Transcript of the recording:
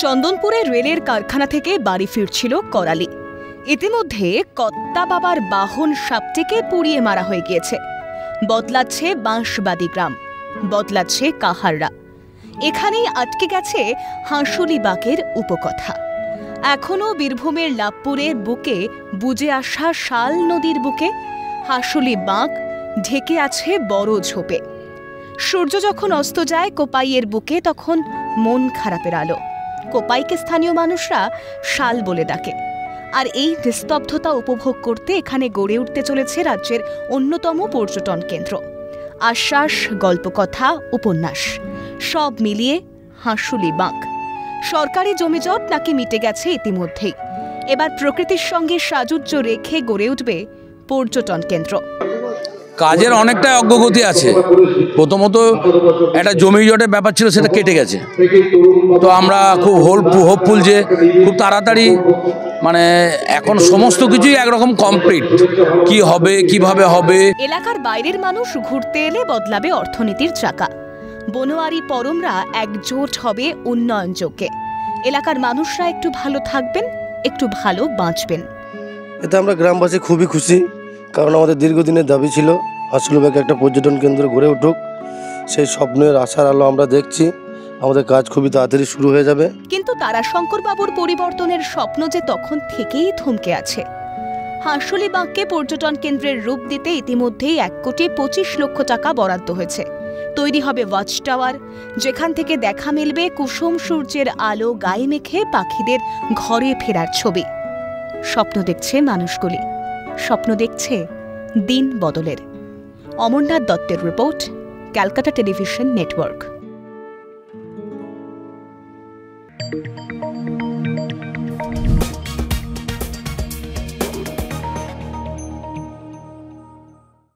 চন্দনপুরে রেলের কারখানা থেকে বাড়ি ফিরছিল করালি। ইতিমধ্যে কত্তা বাবার বাহন সাপটিকে পুড়িয়ে মারা হয়ে গিয়েছে। বদলাচ্ছে বাঁশবাদী গ্রাম, বদলাচ্ছে কাহাররা। এখানেই আটকে গেছে হাঁসুলি বাঁকের উপকথা। এখনও বীরভূমের লাভপুরের বুকে বুজে আসা শাল নদীর বুকে হাঁসুলি বাঁক ঢেকে আছে বড় ঝোপে। সূর্য যখন অস্ত যায় কোপাইয়ের বুকে, তখন মন খারাপের আলো। কোপাইকে স্থানীয় মানুষরা শাল বলে ডাকে। আর এই নিস্তব্ধতা উপভোগ করতে এখানে গড়ে উঠতে চলেছে রাজ্যের অন্যতম পর্যটন কেন্দ্র। আশ্বাস, গল্পকথা, উপন্যাস সব মিলিয়ে হাঁসুলি বাঁক। সরকারি জমিজট নাকি মিটে গেছে ইতিমধ্যেই। এবার প্রকৃতির সঙ্গে সাযুজ্য রেখে গড়ে উঠবে পর্যটন কেন্দ্র। কাজের অনেকটাই অগ্রগতি আছে। প্রথমত একটা জমি জটের ব্যাপার ছিল, সেটা কেটে গেছে। তো আমরা খুব হোপফুল যে খুব তাড়াতাড়ি মানে এখন সমস্ত কিছুই একরকম কমপ্লিট। কি হবে, কিভাবে হবে। এলাকার বাইরের মানুষ ঘুরতে এলে বদলাবে অর্থনীতির চাকা। বনোয়ারি পরমরা একজোট হবে উন্নয়ন যোগ্যে। এলাকার মানুষরা একটু ভালো থাকবেন, একটু ভালো বাঁচবেন। এতে আমরা গ্রামবাসী খুবই খুশি, কারণ আমাদের দীর্ঘদিনের দাবি ছিল হাঁসুলি বাঁকে একটা পর্যটন কেন্দ্র গড়ে উঠুক। সেই স্বপ্নের আশার আলো আমরা দেখছি। আমাদের কাজ খুবই তাড়াতাড়ি শুরু হয়ে যাবে। কিন্তু তারাশঙ্কর বাবুর পরিবর্তনের স্বপ্ন যে তখন থেকেই থমকে আছে। হাঁসুলি বাঁককে পর্যটন কেন্দ্রের রূপ দিতে ইতিমধ্যেই 1,25,00,000 টাকা বরাদ্দ হয়েছে। তৈরি হবে ওয়াচ টাওয়ার, যেখান থেকে দেখা মিলবে কুসুম সূর্যের আলো গায়ে মেখে পাখিদের ঘরে ফেরার ছবি। স্বপ্ন দেখছে মানুষগুলি, স্বপ্ন দেখছে দিন বদলের। অমরনাথ দত্তের রিপোর্ট, ক্যালকাটা টেলিভিশন নেটওয়ার্ক।